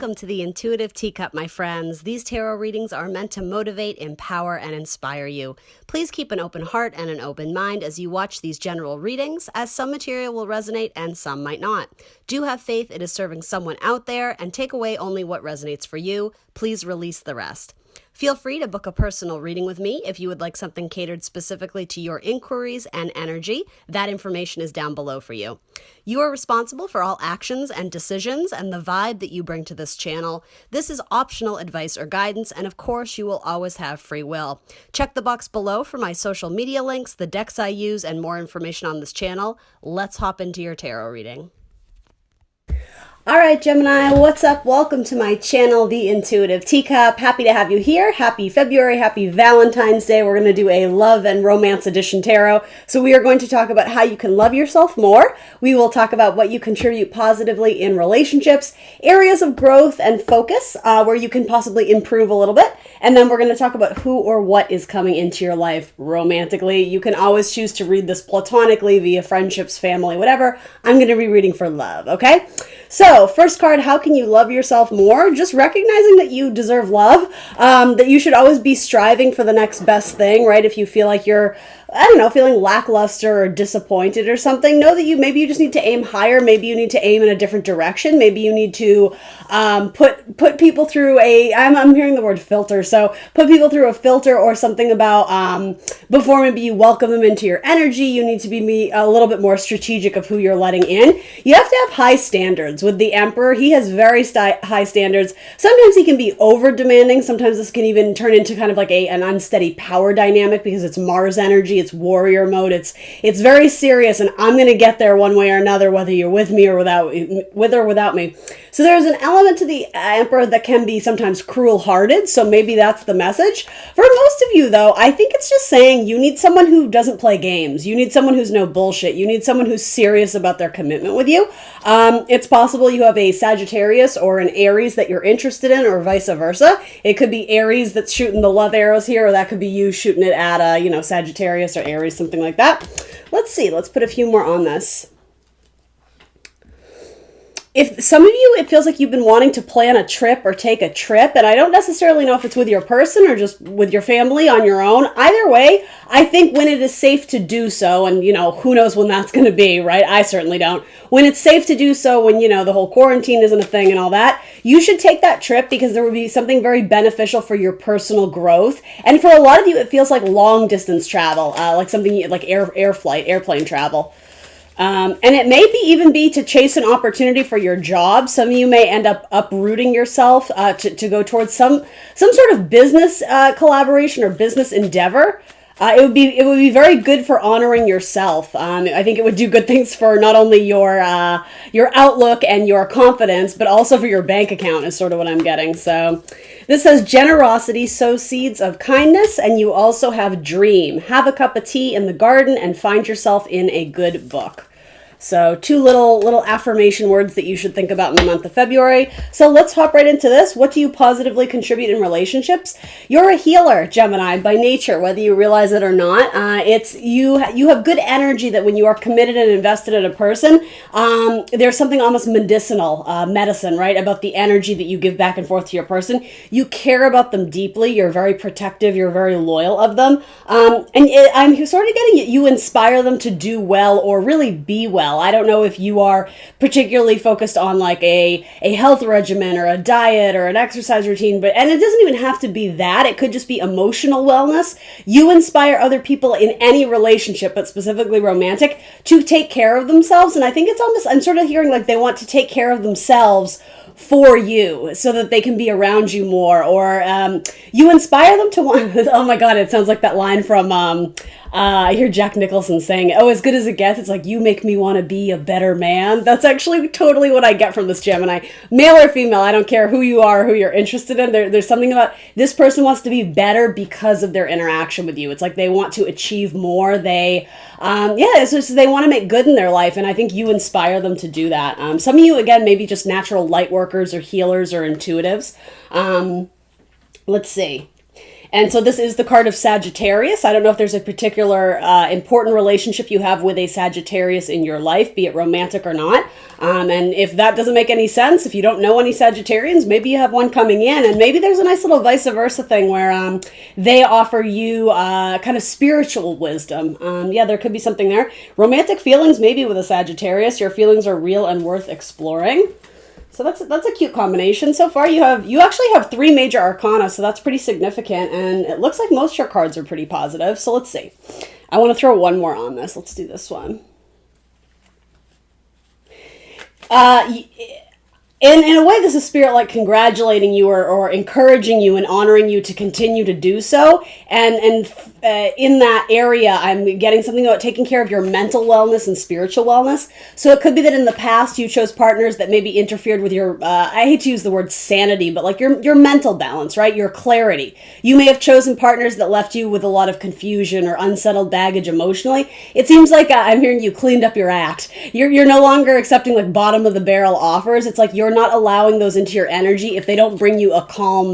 Welcome to the Intuitive Teacup, my friends. These tarot readings are meant to motivate, empower, and inspire you. Please keep an open heart and an open mind as you watch these general readings, as some material will resonate and some might not. Do have faith it is serving someone out there, and take away only what resonates for you. Please release the rest. Feel free to book a personal reading with me if you would like something catered specifically to your inquiries and energy. That information is down below for you. You are responsible for all actions and decisions and the vibe that you bring to this channel. This is optional advice or guidance, and of course, you will always have free will. Check the box below for my social media links, the decks I use, and more information on this channel. Let's hop into your tarot reading. All right, Gemini, what's up? Welcome to my channel, The Intuitive Teacup. Happy to have you here. Happy February. Happy Valentine's Day. We're going to do a love and romance edition tarot. So we are going to talk about how you can love yourself more. We will talk about what you contribute positively in relationships, areas of growth and focus where you can possibly improve a little bit. And then we're going to talk about who or what is coming into your life romantically. You can always choose to read this platonically via friendships, family, whatever. I'm going to be reading for love, okay? So, first card, how can you love yourself more? Just recognizing that you deserve love, that you should always be striving for the next best thing, right? If you feel like you're, I don't know, feeling lackluster or disappointed or something, know that maybe you just need to aim higher. Maybe you need to aim in a different direction. Maybe you need to put people through I'm hearing the word filter, so put people through a filter or something about before maybe you welcome them into your energy. You need to be a little bit more strategic of who you're letting in. You have to have high standards. With the Emperor, he has very high standards. Sometimes he can be over demanding. Sometimes this can even turn into kind of like an unsteady power dynamic because it's Mars energy. It's warrior mode. It's very serious, and I'm going to get there one way or another, whether you're with me or with or without me. So there's an element to the Emperor that can be sometimes cruel-hearted, so maybe that's the message. For most of you, though, I think it's just saying you need someone who doesn't play games. You need someone who's no bullshit. You need someone who's serious about their commitment with you. It's possible you have a Sagittarius or an Aries that you're interested in, or vice versa. It could be Aries that's shooting the love arrows here, or that could be you shooting it at Sagittarius or Aries, something like that. Let's see. Let's put a few more on this. If some of you, it feels like you've been wanting to plan a trip or take a trip, and I don't necessarily know if it's with your person or just with your family on your own. Either way, I think when it is safe to do so, and who knows when that's going to be, right? I certainly don't. When it's safe to do so, when the whole quarantine isn't a thing and all that, you should take that trip because there would be something very beneficial for your personal growth. And for a lot of you, it feels like long distance travel, like something like airplane travel. And it may even be to chase an opportunity for your job. Some of you may end up uprooting yourself to go towards some sort of business collaboration or business endeavor. It would be very good for honoring yourself. I think it would do good things for not only your outlook and your confidence, but also for your bank account is sort of what I'm getting. So this says generosity sows seeds of kindness, and you also have dream. Have a cup of tea in the garden and find yourself in a good book. So two little affirmation words that you should think about in the month of February. So let's hop right into this. What do you positively contribute in relationships? You're a healer, Gemini, by nature, whether you realize it or not. You have good energy that when you are committed and invested in a person, there's something almost medicinal, medicine, right, about the energy that you give back and forth to your person. You care about them deeply. You're very protective. You're very loyal of them. I'm sort of getting it. You inspire them to do well or really be well. I don't know if you are particularly focused on like a health regimen or a diet or an exercise routine, and it doesn't even have to be that. It could just be emotional wellness. You inspire other people in any relationship, but specifically romantic, to take care of themselves. And I think it's almost, I'm sort of hearing like they want to take care of themselves for you so that they can be around you more, or you inspire them to want, oh my God, it sounds like that line from, I hear Jack Nicholson saying, oh, as good as it gets, it's like, you make me want to be a better man. That's actually totally what I get from this Gemini. Male or female, I don't care who you are, who you're interested in. There's something about this person wants to be better because of their interaction with you. It's like they want to achieve more. It's just they want to make good in their life, and I think you inspire them to do that. Some of you, again, maybe just natural light workers or healers or intuitives. Let's see. And so this is the card of Sagittarius. I don't know if there's a particular important relationship you have with a Sagittarius in your life, be it romantic or not. And if that doesn't make any sense, if you don't know any Sagittarians, maybe you have one coming in, and maybe there's a nice little vice versa thing where they offer you kind of spiritual wisdom. Yeah, there could be something there. Romantic feelings, maybe with a Sagittarius. Your feelings are real and worth exploring. So that's a cute combination. So far you actually have 3 major arcana, so that's pretty significant, and it looks like most of your cards are pretty positive. So let's see. I want to throw one more on this. Let's do this one. In a way, this is Spirit like congratulating you or encouraging you and honoring you to continue to do so. And in that area, I'm getting something about taking care of your mental wellness and spiritual wellness. So it could be that in the past you chose partners that maybe interfered with your, I hate to use the word sanity, but like your mental balance, right? Your clarity. You may have chosen partners that left you with a lot of confusion or unsettled baggage emotionally. It seems like I'm hearing you cleaned up your act. You're no longer accepting like bottom of the barrel offers. It's like you're not allowing those into your energy if they don't bring you a calm,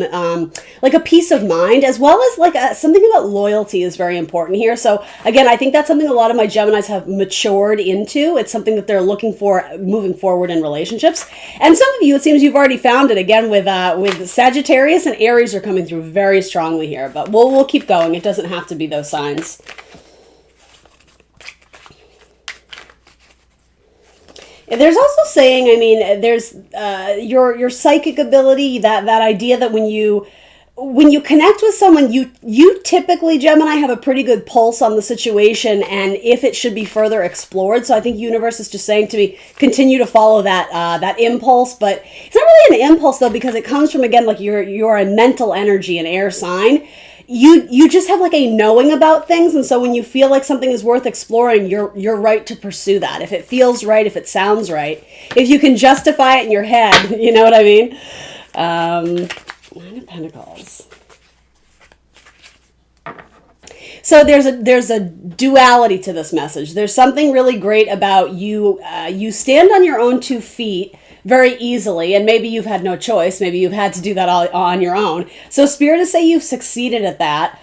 like a peace of mind, as well as like something about loyalty is very important here. So again, I think that's something a lot of my Geminis have matured into. It's something that they're looking for moving forward in relationships. And some of you, it seems you've already found it. Again, with Sagittarius and Aries are coming through very strongly here, but we'll keep going. It doesn't have to be those signs. There's also saying, I mean, there's your psychic ability, that idea that when you connect with someone, you typically, Gemini, have a pretty good pulse on the situation and if it should be further explored. So I think universe is just saying to me, continue to follow that impulse. But it's not really an impulse though, because it comes from, again, like you're a mental energy, an air sign. You just have like a knowing about things, and so when you feel like something is worth exploring, you're right to pursue that. If it feels right, if it sounds right, if you can justify it in your head, you know what I mean? 9 of Pentacles. So there's a duality to this message. There's something really great about you. You stand on your own 2 feet very easily, and maybe you've had no choice. Maybe you've had to do that all on your own. So Spirit is saying you've succeeded at that.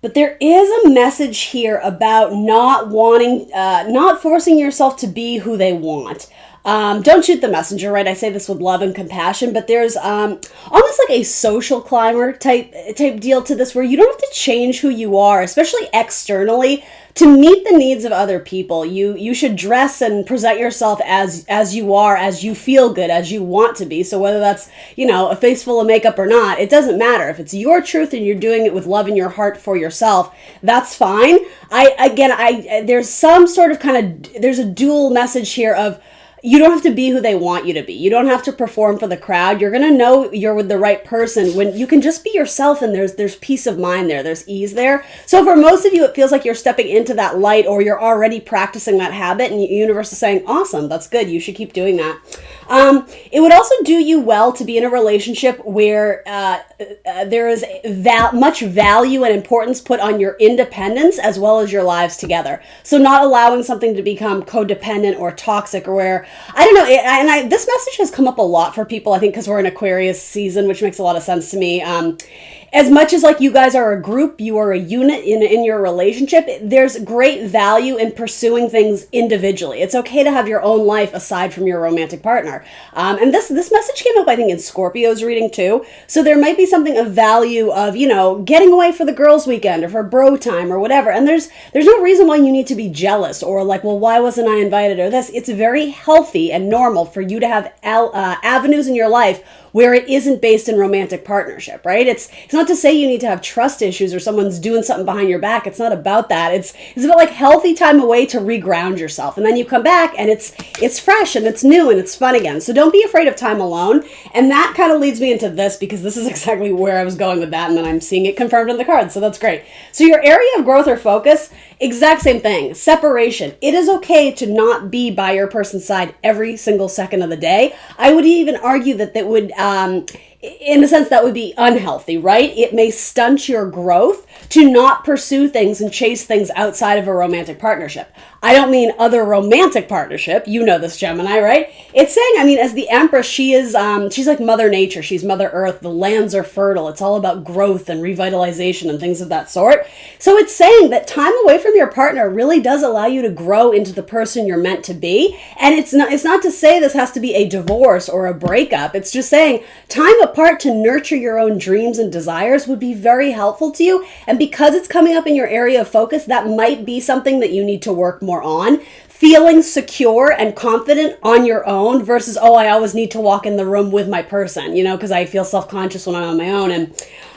But there is a message here about not wanting, not forcing yourself to be who they want. Don't shoot the messenger, right? I say this with love and compassion, but there's almost like a social climber type deal to this, where you don't have to change who you are, especially externally, to meet the needs of other people. You should dress and present yourself as you are, as you feel good, as you want to be. So whether that's, a face full of makeup or not, it doesn't matter. If it's your truth and you're doing it with love in your heart for yourself, that's fine. There's some sort of there's a dual message here of, you don't have to be who they want you to be. You don't have to perform for the crowd. You're going to know you're with the right person when you can just be yourself, and there's peace of mind there. There's ease there. So for most of you, it feels like you're stepping into that light, or you're already practicing that habit, and the universe is saying, awesome, that's good. You should keep doing that. It would also do you well to be in a relationship where there is much value and importance put on your independence as well as your lives together. So not allowing something to become codependent or toxic, or where, I don't know, this message has come up a lot for people, I think, because we're in Aquarius season, which makes a lot of sense to me. As much as like you guys are a group, you are a unit in your relationship, there's great value in pursuing things individually. It's okay to have your own life aside from your romantic partner. And this message came up, I think, in Scorpio's reading too. So there might be something of value of, getting away for the girls' weekend or for bro time or whatever. And there's no reason why you need to be jealous or like, well, why wasn't I invited or this? It's very healthy and normal for you to have avenues in your life where it isn't based in romantic partnership, right? It's not to say you need to have trust issues or someone's doing something behind your back. It's not about that. It's about like healthy time away to reground yourself. And then you come back and it's fresh and it's new and it's fun again. So don't be afraid of time alone. And that kind of leads me into this, because this is exactly where I was going with that. And then I'm seeing it confirmed in the cards. So that's great. So your area of growth or focus, exact same thing. Separation. It is okay to not be by your person's side every single second of the day. I would even argue that would in a sense that would be unhealthy, right? It may stunt your growth to not pursue things and chase things outside of a romantic partnership. I don't mean other romantic partnership. You know this, Gemini, right? It's saying, I mean, as the Empress, she's like Mother Nature. She's Mother Earth. The lands are fertile. It's all about growth and revitalization and things of that sort. So it's saying that time away from your partner really does allow you to grow into the person you're meant to be. And it's not to say this has to be a divorce or a breakup. It's just saying time apart to nurture your own dreams and desires would be very helpful to you. And because it's coming up in your area of focus, that might be something that you need to work more on. Feeling secure and confident on your own versus, oh, I always need to walk in the room with my person, because I feel self-conscious when I'm on my own.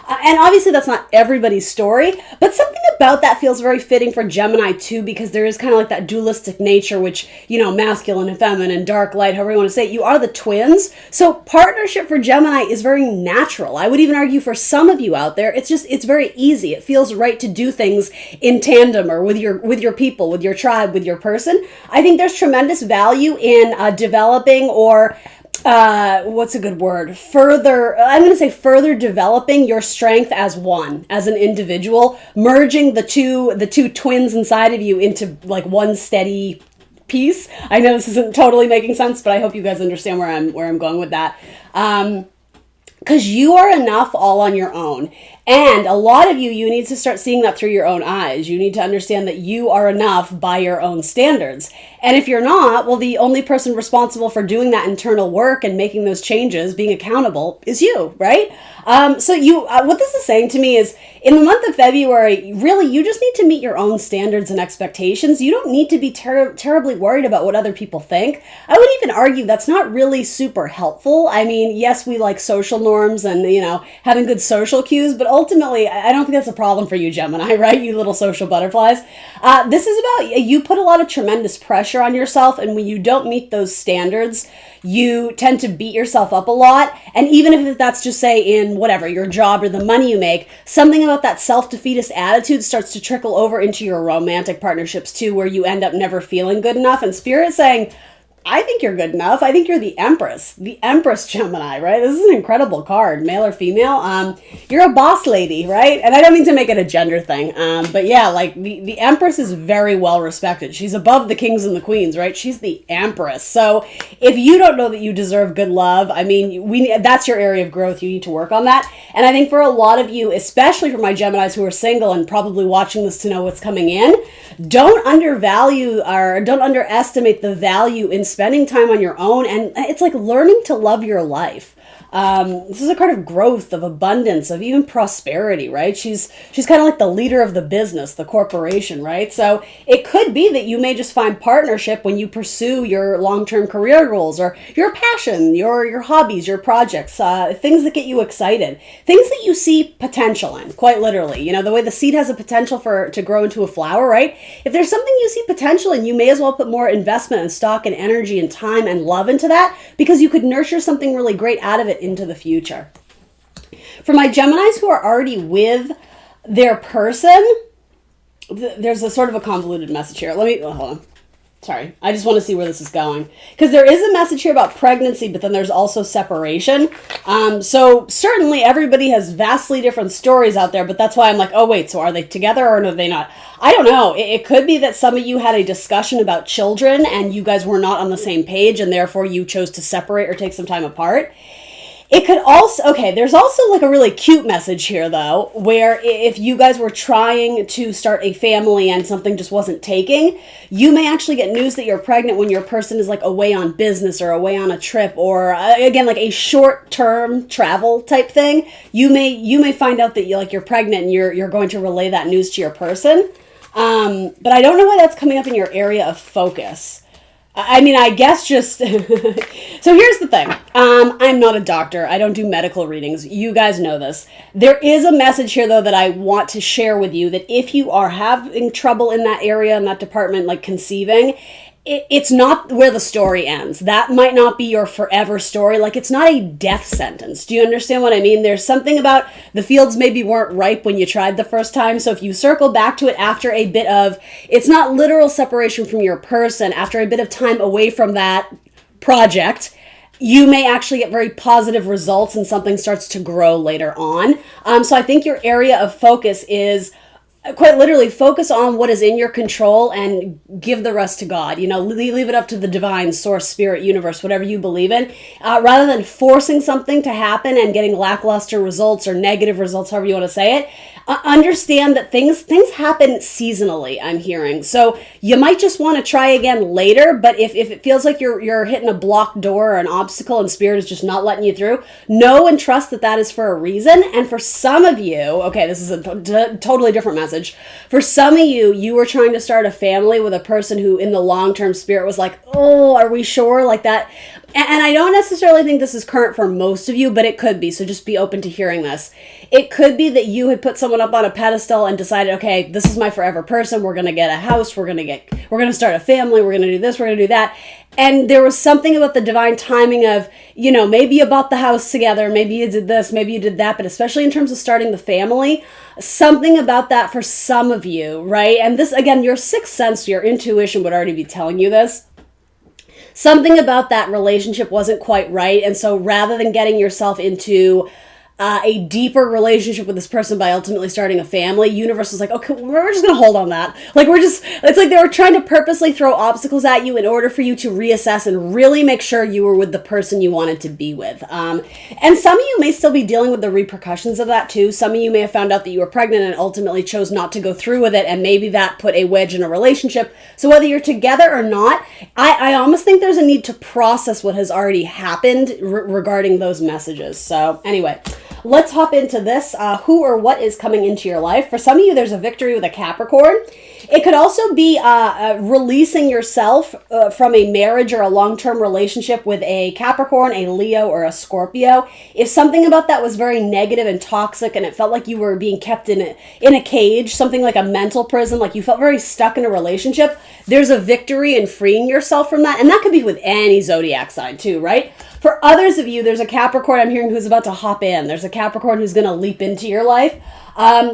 And obviously that's not everybody's story, but something about that feels very fitting for Gemini too, because there is kind of like that dualistic nature, which, masculine and feminine, dark, light, however you want to say it, you are the twins. So partnership for Gemini is very natural. I would even argue for some of you out there, it's very easy. It feels right to do things in tandem or with your people, with your tribe, with your person. I think there's tremendous value in developing or what's a good word? Further developing your strength as one, as an individual, merging the two twins inside of you into like one steady piece. I know this isn't totally making sense, but I hope you guys understand where I'm going with that. Because you are enough all on your own. And a lot of you need to start seeing that through your own eyes. You need to understand that you are enough by your own standards. And if you're not, well, the only person responsible for doing that internal work and making those changes, being accountable, is you, right? What this is saying to me is, in the month of February, really, you just need to meet your own standards and expectations. You don't need to be terribly worried about what other people think. I would even argue that's not really super helpful. I mean, yes, we like social norms and, having good social cues, but ultimately, I don't think that's a problem for you, Gemini, right? You little social butterflies. This is about, you put a lot of tremendous pressure on yourself, and when you don't meet those standards, you tend to beat yourself up a lot. And even if that's just, say, in whatever, your job or the money you make, something about that self-defeatist attitude starts to trickle over into your romantic partnerships too, where you end up never feeling good enough. And Spirit saying, I think you're good enough. I think you're the Empress Gemini, right? This is an incredible card, male or female. You're a boss lady, right? And I don't mean to make it a gender thing, but yeah, like the Empress is very well respected. She's above the kings and the queens, right? She's the Empress. So if you don't know that you deserve good love, I mean, that's your area of growth. You need to work on that. And I think for a lot of you, especially for my Geminis who are single and probably watching this to know what's coming in, don't underestimate the value in spending time on your own. And it's like learning to love your life. This is a card of growth, of abundance, of even prosperity, right? She's kind of like the leader of the business, the corporation, right? So it could be that you may just find partnership when you pursue your long-term career goals or your passion, your hobbies, your projects, things that get you excited, things that you see potential in, quite literally. The way the seed has a potential to grow into a flower, right? If there's something you see potential in, you may as well put more investment and stock and energy and time and love into that, because you could nurture something really great out of it into the future. For my Geminis who are already with their person, there's a sort of a convoluted message here. Hold on. Sorry, I just want to see where this is going. Because there is a message here about pregnancy, but then there's also separation. So certainly everybody has vastly different stories out there, but that's why I'm like, oh wait, so are they together or are they not? I don't know. It could be that some of you had a discussion about children and you guys were not on the same page and therefore you chose to separate or take some time apart. It could also, there's also like a really cute message here though, where if you guys were trying to start a family and something just wasn't taking, you may actually get news that you're pregnant when your person is like away on business or away on a trip or again, like a short-term travel type thing. You may find out that you're pregnant and you're going to relay that news to your person. But I don't know why that's coming up in your area of focus. I mean, I guess just... So here's the thing. I'm not a doctor. I don't do medical readings. You guys know this. There is a message here, though, that I want to share with you, that if you are having trouble in that area, in that department, like conceiving, it's not where the story ends. That might not be your forever story. Like, it's not a death sentence. Do you understand what I mean? There's something about the fields maybe weren't ripe when you tried the first time. So if you circle back to it after a bit of, it's not literal separation from your person, after a bit of time away from that project, you may actually get very positive results and something starts to grow later on. So I think your area of focus is quite literally focus on what is in your control and give the rest to God. Leave it up to the divine source, spirit, universe, whatever you believe in, rather than forcing something to happen and getting lackluster results or negative results, however you want to say it. Understand that things happen seasonally, I'm hearing. So you might just want to try again later, but if it feels like you're hitting a blocked door or an obstacle and spirit is just not letting you through, know and trust that is for a reason. And for some of you, okay, this is a totally different message. For some of you, you were trying to start a family with a person who in the long-term spirit was like, oh, are we sure? Like that. And I don't necessarily think this is current for most of you, but it could be. So just be open to hearing this. It could be that you had put someone up on a pedestal and decided, okay, this is my forever person. We're going to get a house. We're going to start a family. We're going to do this. We're going to do that. And there was something about the divine timing of, maybe you bought the house together. Maybe you did this. Maybe you did that. But especially in terms of starting the family, something about that for some of you, right? And this, again, your sixth sense, your intuition would already be telling you this. Something about that relationship wasn't quite right. And so rather than getting yourself into a deeper relationship with this person by ultimately starting a family, universe was like, okay, we're just going to hold on that. It's like they were trying to purposely throw obstacles at you in order for you to reassess and really make sure you were with the person you wanted to be with. And some of you may still be dealing with the repercussions of that too. Some of you may have found out that you were pregnant and ultimately chose not to go through with it. And maybe that put a wedge in a relationship. So whether you're together or not, I almost think there's a need to process what has already happened regarding those messages. So anyway, let's hop into this. Who or what is coming into your life? For some of you, there's a victory with a Capricorn. It could also be releasing yourself from a marriage or a long-term relationship with a Capricorn, a Leo, or a Scorpio. If something about that was very negative and toxic and it felt like you were being kept in a cage, something like a mental prison, like you felt very stuck in a relationship, there's a victory in freeing yourself from that. And that could be with any zodiac sign too, right? For others of you, there's a Capricorn I'm hearing who's about to hop in. There's a Capricorn who's going to leap into your life.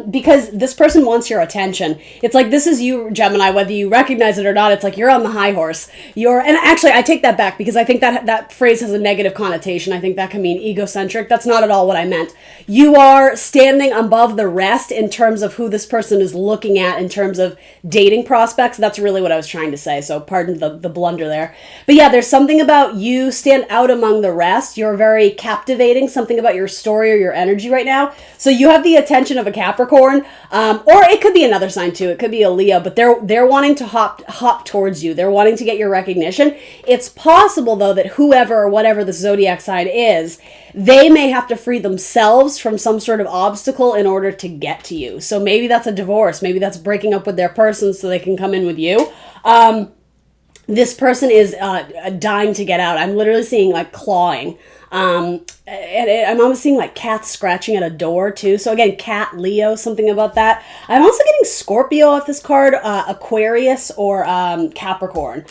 Because this person wants your attention. It's like, this is you, Gemini, whether you recognize it or not. It's like you're on the high horse. And actually, I take that back because I think that phrase has a negative connotation. I think that can mean egocentric. That's not at all what I meant. You are standing above the rest in terms of who this person is looking at in terms of dating prospects. That's really what I was trying to say. So pardon the blunder there. But yeah, there's something about you stand out among the rest. You're very captivating, something about your story or your energy right now. So you have the attention of a Capricorn, or it could be another sign too. It could be a Leo, but they're wanting to hop towards you. They're wanting to get your recognition. It's possible though that whoever or whatever the zodiac sign is, they may have to free themselves from some sort of obstacle in order to get to you. So maybe that's a divorce. Maybe that's breaking up with their person so they can come in with you. This person is dying to get out. I'm literally seeing like clawing. And I'm almost seeing like cats scratching at a door too. So again, cat, Leo, something about that. I'm also getting Scorpio off this card, Aquarius, or Capricorn.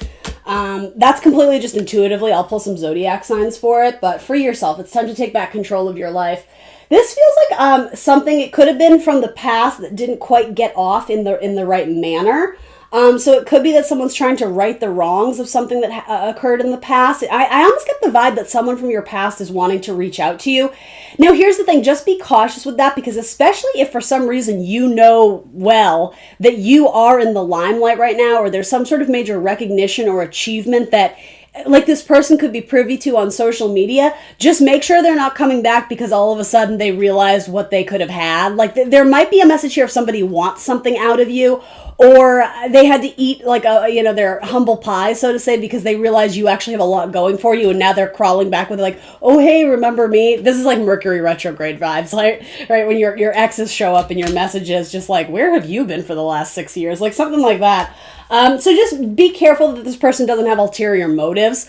That's completely just intuitively. I'll pull some zodiac signs for it, but free yourself. It's time to take back control of your life. This feels like something, it could have been from the past that didn't quite get off in the right manner. So it could be that someone's trying to right the wrongs of something that occurred in the past. I almost get the vibe that someone from your past is wanting to reach out to you. Now, here's the thing. Just be cautious with that, because especially if for some reason you know well that you are in the limelight right now, or there's some sort of major recognition or achievement that like this person could be privy to on social media, just make sure they're not coming back because all of a sudden they realize what they could have had. Like there might be a message here if somebody wants something out of you, or they had to eat like their humble pie, so to say, because they realize you actually have a lot going for you, and now they're crawling back with like, oh hey, remember me? This is like Mercury retrograde vibes, like right when your exes show up in your messages, just like, where have you been for the last 6 years? Like something like that. So just be careful that this person doesn't have ulterior motives.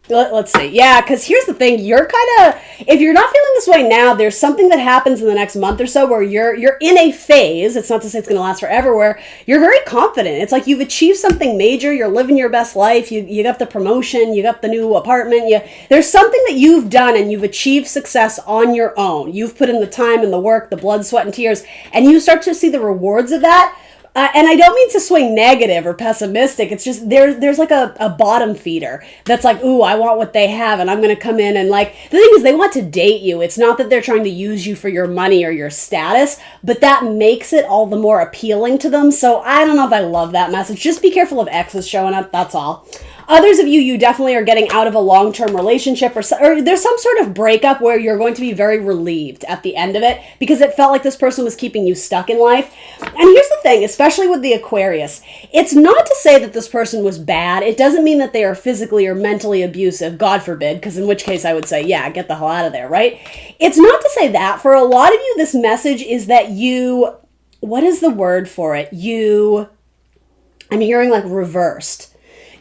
Let's see. Yeah, because here's the thing. You're kind of, if you're not feeling this way now, there's something that happens in the next month or so where you're in a phase, it's not to say it's going to last forever, where you're very confident. It's like you've achieved something major. You're living your best life. You got the promotion. You got the new apartment. There's something that you've done and you've achieved success on your own. You've put in the time and the work, the blood, sweat, and tears, and you start to see the rewards of that. And I don't mean to swing negative or pessimistic. It's just there's like a bottom feeder that's like, ooh, I want what they have, and I'm going to come in and like, the thing is, they want to date you. It's not that they're trying to use you for your money or your status, but that makes it all the more appealing to them. So I don't know if I love that message. Just be careful of exes showing up. That's all. Others of you definitely are getting out of a long-term relationship, or there's some sort of breakup where you're going to be very relieved at the end of it because it felt like this person was keeping you stuck in life. And here's the thing, especially with the Aquarius, it's not to say that this person was bad. It doesn't mean that they are physically or mentally abusive, God forbid, because in which case I would say, yeah, get the hell out of there, right? It's not to say that. For a lot of you, this message is that you, what is the word for it? I'm hearing like reversed.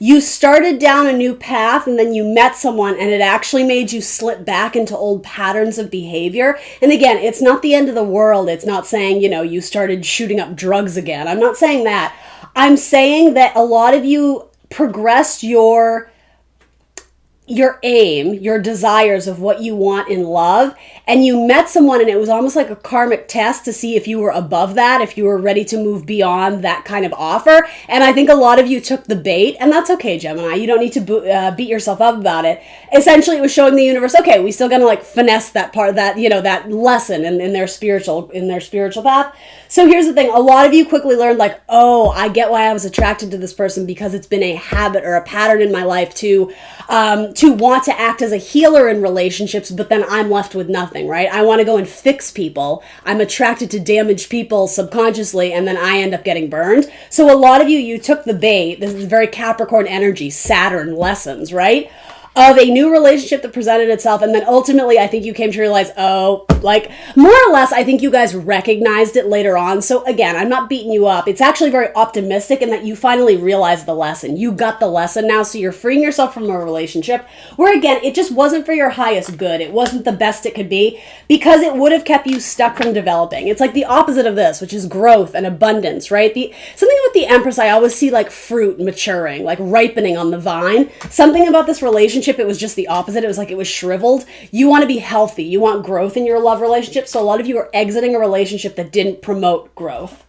You started down a new path and then you met someone and it actually made you slip back into old patterns of behavior. And again, it's not the end of the world. It's not saying, you started shooting up drugs again. I'm not saying that. I'm saying that a lot of you progressed your aim, your desires of what you want in love, and you met someone and it was almost like a karmic test to see if you were above that, if you were ready to move beyond that kind of offer. And I think a lot of you took the bait, and that's okay, Gemini. You don't need to beat yourself up about it. Essentially, it was showing the universe, okay, we still gonna like finesse that part, that that lesson in their spiritual path. So here's the thing, a lot of you quickly learned like, oh, I get why I was attracted to this person, because it's been a habit or a pattern in my life to want to act as a healer in relationships, but then I'm left with nothing, right? I want to go and fix people. I'm attracted to damaged people subconsciously, and then I end up getting burned. So a lot of you took the bait. This is very Capricorn energy, Saturn lessons, right? Of a new relationship that presented itself, and then ultimately I think you came to realize, oh, like more or less I think you guys recognized it later on. So again, I'm not beating you up. It's actually very optimistic in that you finally realized the lesson. You got the lesson now, so you're freeing yourself from a relationship where again, it just wasn't for your highest good. It wasn't the best it could be, because it would have kept you stuck from developing. It's like the opposite of this, which is growth and abundance, right? Something with the Empress, I always see like fruit maturing, like ripening on the vine. Something about this relationship, it was just the opposite. It was like it was shriveled. You want to be healthy. You want growth in your love relationship. So a lot of you are exiting a relationship that didn't promote growth.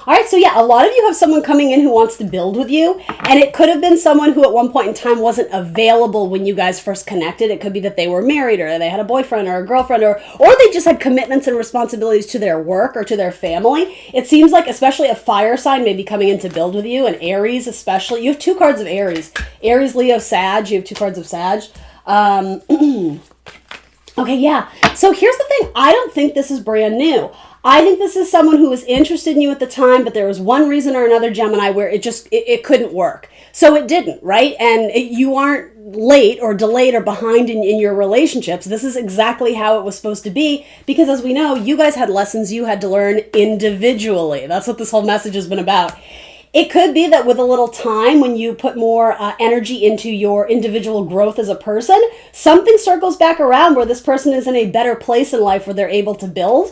All right, so yeah, a lot of you have someone coming in who wants to build with you, and it could have been someone who at one point in time wasn't available when you guys first connected. It could be that they were married, or they had a boyfriend or a girlfriend, or they just had commitments and responsibilities to their work or to their family. It seems like especially a fire sign may be coming in to build with you, and Aries especially. You have 2 cards of Aries. Aries, Leo, Sag. You have 2 cards of Sag. Okay, yeah. So here's the thing. I don't think this is brand new. I think this is someone who was interested in you at the time, but there was one reason or another, Gemini, where it couldn't work. So it didn't, right? And you aren't late or delayed or behind in your relationships. This is exactly how it was supposed to be, because as we know, you guys had lessons you had to learn individually. That's what this whole message has been about. It could be that with a little time, when you put more energy into your individual growth as a person, something circles back around where this person is in a better place in life where they're able to build.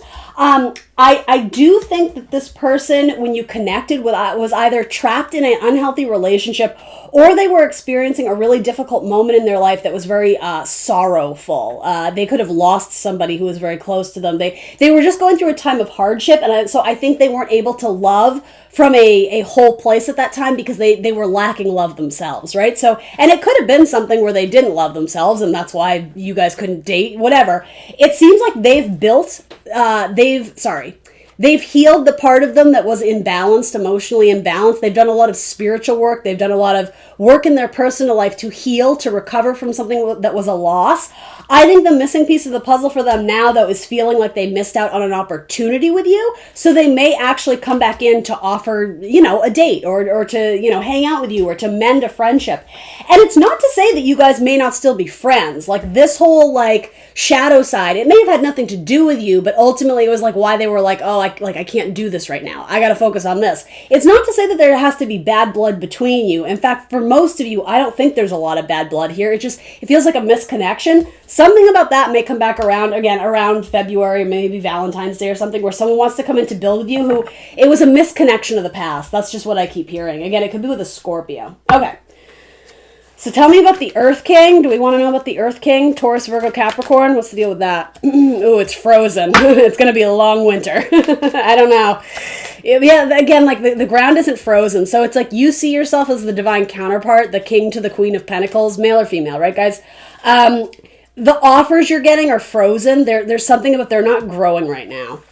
I do think that this person, when you connected with, was either trapped in an unhealthy relationship, or they were experiencing a really difficult moment in their life that was very sorrowful. They could have lost somebody who was very close to them. They were just going through a time of hardship, and so I think they weren't able to love from a whole place at that time because they were lacking love themselves, right? So, and it could have been something where they didn't love themselves, and that's why you guys couldn't date, whatever. It seems like they've healed the part of them that was imbalanced, emotionally imbalanced. They've done a lot of spiritual work. They've done a lot of work in their personal life to heal, to recover from something that was a loss. I think the missing piece of the puzzle for them now, though, is feeling like they missed out on an opportunity with you. So they may actually come back in to offer, a date or to, hang out with you or to mend a friendship. And it's not to say that you guys may not still be friends. Like this whole shadow side, it may have had nothing to do with you, but ultimately it was like why they were like, oh, I can't do this right now. I got to focus on this. It's not to say that there has to be bad blood between you. In fact, for most of you, I don't think there's a lot of bad blood here. It feels like a misconnection. Something about that may come back around again around February, maybe Valentine's Day or something, where someone wants to come in to build with you who it was a misconnection of the past. That's just what I keep hearing. Again, it could be with a Scorpio. Okay. So tell me about the Earth King. Do we want to know about the Earth King? Taurus, Virgo, Capricorn. What's the deal with that? Ooh, it's frozen. It's going to be a long winter. I don't know. Yeah, again, like the ground isn't frozen. So it's like you see yourself as the divine counterpart, the king to the queen of pentacles, male or female, right, guys? The offers you're getting are frozen. There's something about they're not growing right now.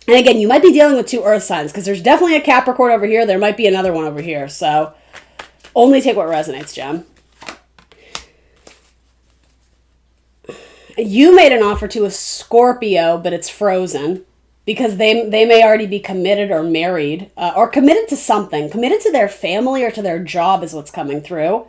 And again, you might be dealing with 2 earth signs because there's definitely a Capricorn over here. There might be another one over here. So only take what resonates, Gem. You made an offer to a Scorpio, but it's frozen because they may already be committed or married or committed to something. Committed to their family or to their job is what's coming through.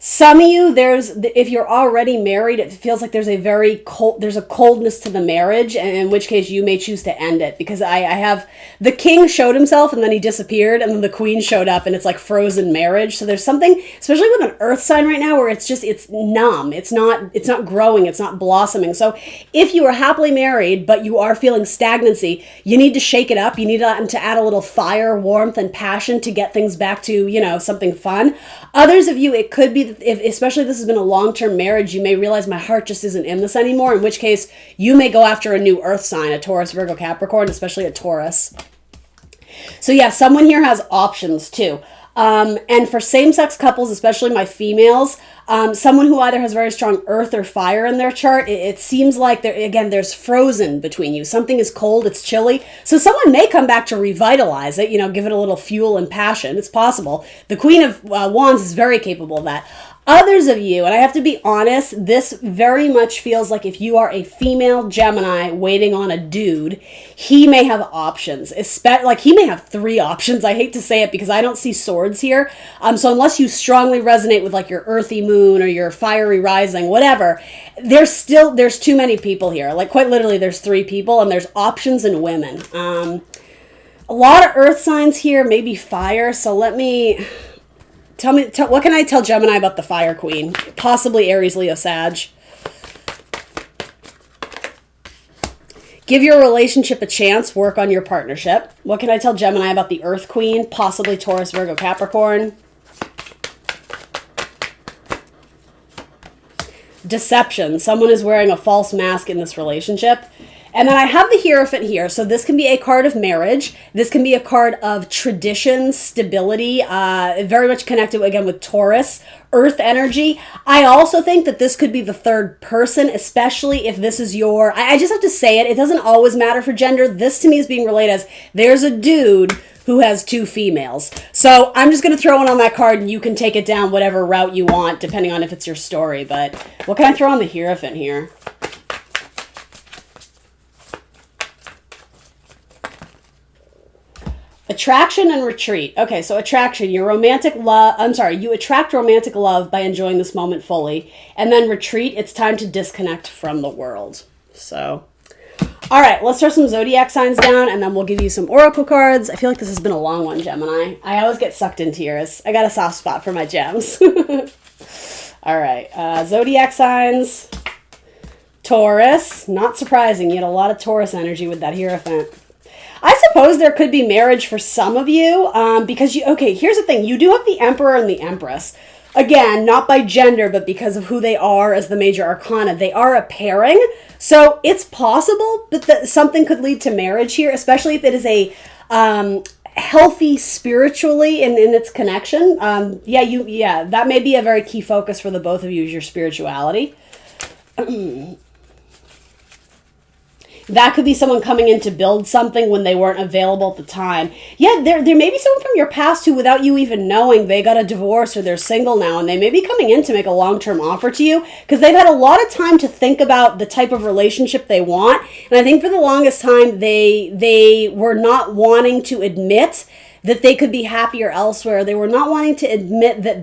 Some of you, if you're already married, it feels like there's a coldness to the marriage, and in which case you may choose to end it, because I have, the king showed himself and then he disappeared, and then the queen showed up, and it's like frozen marriage. So there's something, especially with an earth sign right now, where it's numb. It's not growing. It's not blossoming. So if you are happily married, but you are feeling stagnancy, you need to shake it up. You need to add a little fire, warmth, and passion to get things back to, something fun. Others of you, it could be, especially if this has been a long-term marriage, you may realize my heart just isn't in this anymore, in which case you may go after a new earth sign, a Taurus, Virgo, Capricorn, especially a Taurus. So yeah, someone here has options too. And for same-sex couples, especially my females, someone who either has very strong earth or fire in their chart, it seems like there's frozen between you. Something is cold, it's chilly. So someone may come back to revitalize it, give it a little fuel and passion. It's possible. The Queen of Wands is very capable of that. Others of you, and I have to be honest, this very much feels like if you are a female Gemini waiting on a dude, he may have options. Like he may have 3 options. I hate to say it because I don't see swords here. So unless you strongly resonate with like your earthy moon or your fiery rising, whatever, there's too many people here. Like quite literally there's 3 people, and there's options in women. A lot of earth signs here, maybe fire. So let me... what can I tell Gemini about the Fire Queen? Possibly Aries, Leo, Sag. Give your relationship a chance. Work on your partnership. What can I tell Gemini about the Earth Queen? Possibly Taurus, Virgo, Capricorn. Deception. Someone is wearing a false mask in this relationship. And then I have the Hierophant here. So this can be a card of marriage. This can be a card of tradition, stability, very much connected, again, with Taurus, earth energy. I also think that this could be the third person, especially if this is your... I just have to say it. It doesn't always matter for gender. This to me is being relayed as there's a dude who has 2 females. So I'm just going to throw one on that card, and you can take it down whatever route you want, depending on if it's your story. But what can I throw on the Hierophant here? Attraction and retreat. Okay, so attraction, you attract romantic love by enjoying this moment fully. And then retreat, it's time to disconnect from the world. So, all right, let's throw some zodiac signs down, and then we'll give you some oracle cards. I feel like this has been a long one, Gemini. I always get sucked into yours. I got a soft spot for my gems. All right, zodiac signs. Taurus, not surprising. You had a lot of Taurus energy with that Hierophant. I suppose there could be marriage for some of you because here's the thing. You do have the Emperor and the Empress. Again, not by gender, but because of who they are as the major arcana. They are a pairing. So it's possible that something could lead to marriage here, especially if it is a healthy spiritually in its connection. That may be a very key focus for the both of you is your spirituality. That could be someone coming in to build something when they weren't available at the time. Yeah, there may be someone from your past who, without you even knowing, they got a divorce or they're single now, and they may be coming in to make a long-term offer to you because they've had a lot of time to think about the type of relationship they want. And I think for the longest time, they were not wanting to admit that they could be happier elsewhere. They were not wanting to admit that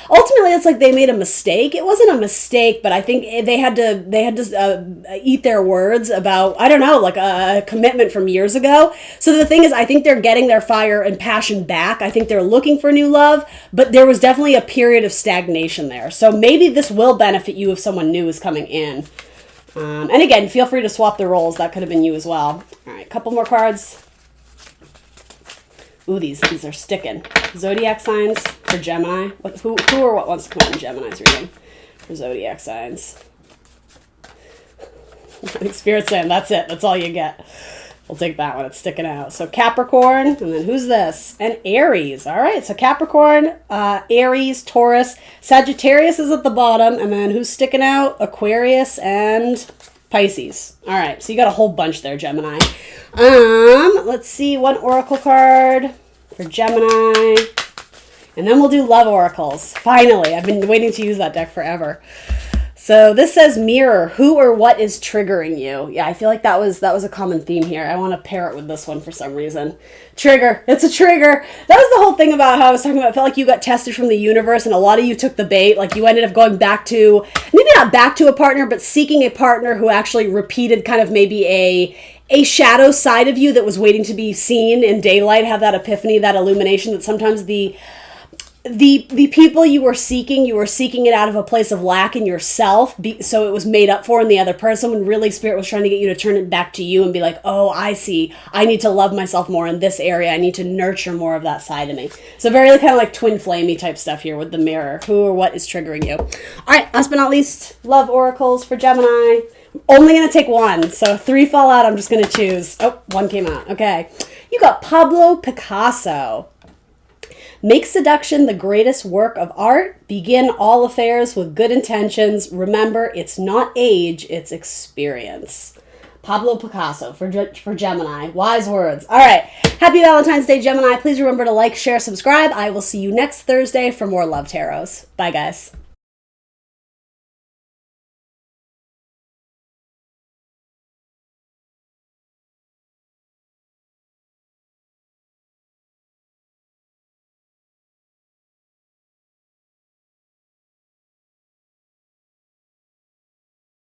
ultimately it's like they made a mistake. It wasn't a mistake, but I think they had to eat their words about, I don't know, like a commitment from years ago. So the thing is, I think they're getting their fire and passion back. I think they're looking for new love, but there was definitely a period of stagnation there. So maybe this will benefit you if someone new is coming in. And again, feel free to swap the roles. That could have been you as well. All right, a couple more cards. Ooh, these are sticking. Zodiac signs. for Gemini. Who or what wants to come out in Gemini's reading for zodiac signs? Spirit saying, that's it. That's all you get. We'll take that one. It's sticking out. So Capricorn, and then who's this? And Aries. All right. So Capricorn, Aries, Taurus, Sagittarius is at the bottom, and then who's sticking out? Aquarius and Pisces. All right. So you got a whole bunch there, Gemini. Let's see. One oracle card for Gemini, and then we'll do love oracles. Finally, I've been waiting to use that deck forever. So this says mirror, who or what is triggering you? Yeah, I feel like that was a common theme here. I want to pair it with this one for some reason. Trigger. It's a trigger. That was the whole thing about how I was talking about. I felt like you got tested from the universe and a lot of you took the bait. Like you ended up going back to, maybe not back to a partner, but seeking a partner who actually repeated kind of maybe a shadow side of you that was waiting to be seen in daylight, have that epiphany, that illumination that sometimes the people you were seeking it out of a place of lack in yourself, so it was made up for in the other person, when really Spirit was trying to get you to turn it back to you and be like, oh, I see. I need to love myself more in this area. I need to nurture more of that side of me. So very kind of like twin flamey type stuff here with the mirror. Who or what is triggering you? All right, last but not least, love oracles for Gemini. Only going to take one. So 3 fall out. I'm just going to choose. Oh, 1 came out. Okay. You got Pablo Picasso. Make seduction the greatest work of art. Begin all affairs with good intentions. Remember, it's not age, it's experience. Pablo Picasso for Gemini. Wise words. All right. Happy Valentine's Day, Gemini. Please remember to like, share, subscribe. I will see you next Thursday for more love tarots. Bye, guys.